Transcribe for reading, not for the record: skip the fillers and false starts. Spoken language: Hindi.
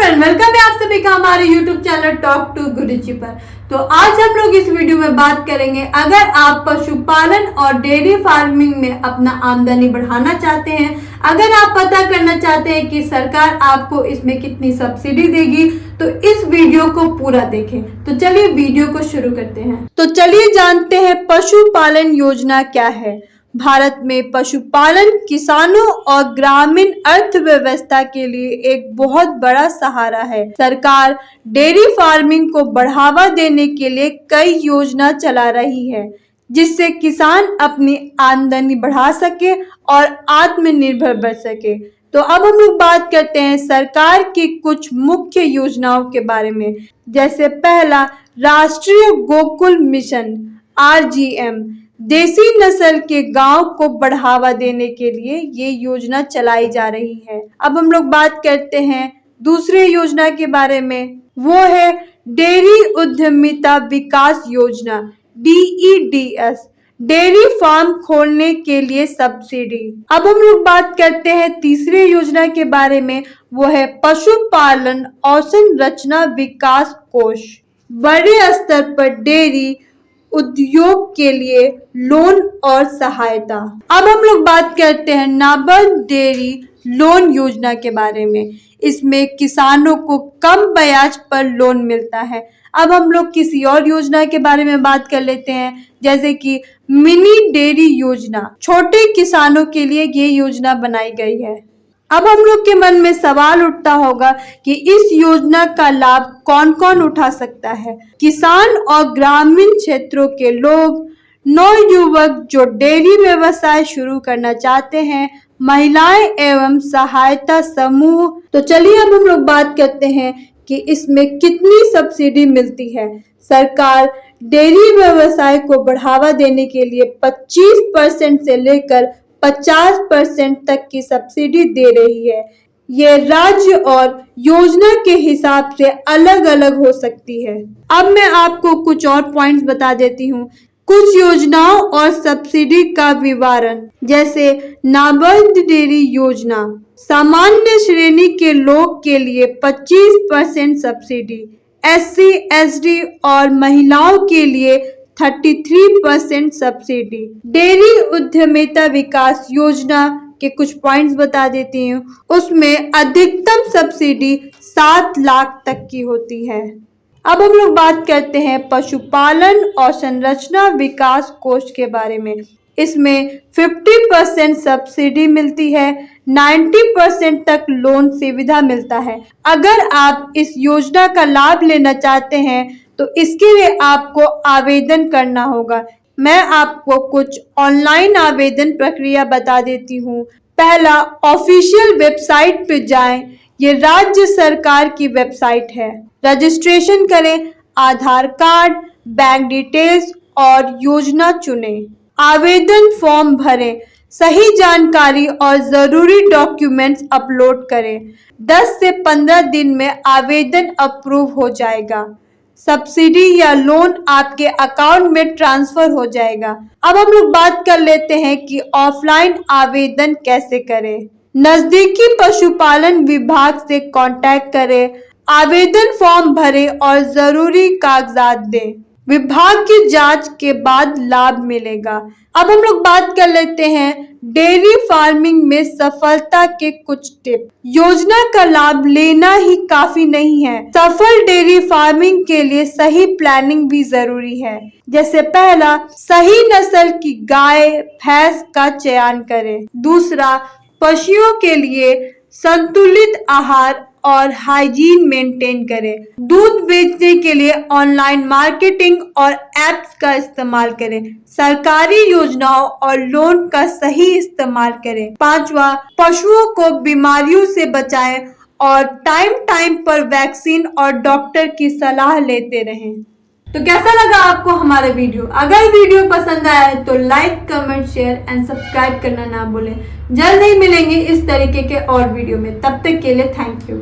फ्रेंड, वेलकम है आप सभी का हमारे YouTube चैनल टॉक टू गुरुजी पर। तो आज हम लोग इस वीडियो में बात करेंगे, अगर आप पशुपालन और डेयरी फार्मिंग में अपना आमदनी बढ़ाना चाहते हैं, अगर आप पता करना चाहते हैं कि सरकार आपको इसमें कितनी सब्सिडी देगी, तो इस वीडियो को पूरा देखें। तो चलिए वीडियो को शुरू करते हैं। तो चलिए जानते हैं पशुपालन योजना क्या है। भारत में पशुपालन किसानों और ग्रामीण अर्थव्यवस्था के लिए एक बहुत बड़ा सहारा है। सरकार डेयरी फार्मिंग को बढ़ावा देने के लिए कई योजना चला रही है, जिससे किसान अपनी आमदनी बढ़ा सके और आत्मनिर्भर बन सके। तो अब हम लोग बात करते हैं सरकार की कुछ मुख्य योजनाओं के बारे में। जैसे पहला, राष्ट्रीय गोकुल मिशन RGM, देसी नस्ल के गांव को बढ़ावा देने के लिए ये योजना चलाई जा रही है। अब हम लोग बात करते हैं दूसरे योजना के बारे में, वो है डेयरी उद्यमिता विकास योजना DEDS, डेयरी फार्म खोलने के लिए सब्सिडी। अब हम लोग बात करते हैं तीसरे योजना के बारे में, वो है पशुपालन अवसंरचना विकास कोष, बड़े स्तर पर डेयरी उद्योग के लिए लोन और सहायता। अब हम लोग बात करते हैं नाबार्ड डेयरी लोन योजना के बारे में। इसमें किसानों को कम ब्याज पर लोन मिलता है। अब हम लोग किसी और योजना के बारे में बात कर लेते हैं, जैसे कि मिनी डेयरी योजना। छोटे किसानों के लिए ये योजना बनाई गई है। अब हम लोग के मन में सवाल उठता होगा कि इस योजना का लाभ कौन कौन उठा सकता है। किसान और ग्रामीण क्षेत्रों के लोग, नवयुवक जो डेयरी व्यवसाय शुरू करना चाहते हैं, महिलाएं एवं सहायता समूह। तो चलिए अब हम लोग बात करते हैं कि इसमें कितनी सब्सिडी मिलती है। सरकार डेयरी व्यवसाय को बढ़ावा देने के लिए 25% से लेकर 50% तक की सब्सिडी दे रही है। ये राज्य और योजना के हिसाब से अलग अलग हो सकती है। अब मैं आपको कुछ और पॉइंट्स बता देती हूँ, कुछ योजनाओं और सब्सिडी का विवरण। जैसे नाबार्ड डेयरी योजना, सामान्य श्रेणी के लोग के लिए 25% सब्सिडी, SC ST और महिलाओं के लिए 33% सब्सिडी। डेयरी उद्यमिता विकास योजना के कुछ पॉइंट्स बता देती हूँ। उसमें अधिकतम सब्सिडी 7 लाख तक की होती है। अब हम लोग बात करते हैं पशुपालन और संरचना विकास कोष के बारे में। इसमें 50% सब्सिडी मिलती है, 90% तक लोन सुविधा मिलता है। अगर आप इस योजना का लाभ लेना चाहते हैं तो इसके लिए आपको आवेदन करना होगा। मैं आपको कुछ ऑनलाइन आवेदन प्रक्रिया बता देती हूँ। पहला, ऑफिशियल वेबसाइट पे जाएं। ये राज्य सरकार की वेबसाइट है। रजिस्ट्रेशन करें, आधार कार्ड, बैंक डिटेल्स और योजना चुनें। आवेदन फॉर्म भरें, सही जानकारी और जरूरी डॉक्यूमेंट्स अपलोड करें। 10 से 15 दिन में आवेदन अप्रूव हो जाएगा। सब्सिडी या लोन आपके अकाउंट में ट्रांसफर हो जाएगा। अब हम लोग बात कर लेते हैं कि ऑफलाइन आवेदन कैसे करें। नजदीकी पशुपालन विभाग से कांटेक्ट करें, आवेदन फॉर्म भरें और जरूरी कागजात दें। विभाग की जांच के बाद लाभ मिलेगा। अब हम लोग बात कर लेते हैं डेयरी फार्मिंग में सफलता के कुछ टिप। योजना का लाभ लेना ही काफी नहीं है, सफल डेयरी फार्मिंग के लिए सही प्लानिंग भी जरूरी है। जैसे पहला, सही नस्ल की गाय भैंस का चयन करें। दूसरा, पशुओं के लिए संतुलित आहार और हाइजीन मेंटेन करें। दूध बेचने के लिए ऑनलाइन मार्केटिंग और एप्स का इस्तेमाल करें। सरकारी योजनाओं और लोन का सही इस्तेमाल करें। पांचवा, पशुओं को बीमारियों से बचाएं और टाइम पर वैक्सीन और डॉक्टर की सलाह लेते रहें। तो कैसा लगा आपको हमारा वीडियो? अगर वीडियो पसंद आया है तो like, comment, share and subscribe करना ना भूलें। जल्द ही मिलेंगे इस तरीके के और वीडियो में। तब तक के लिए थैंक यू।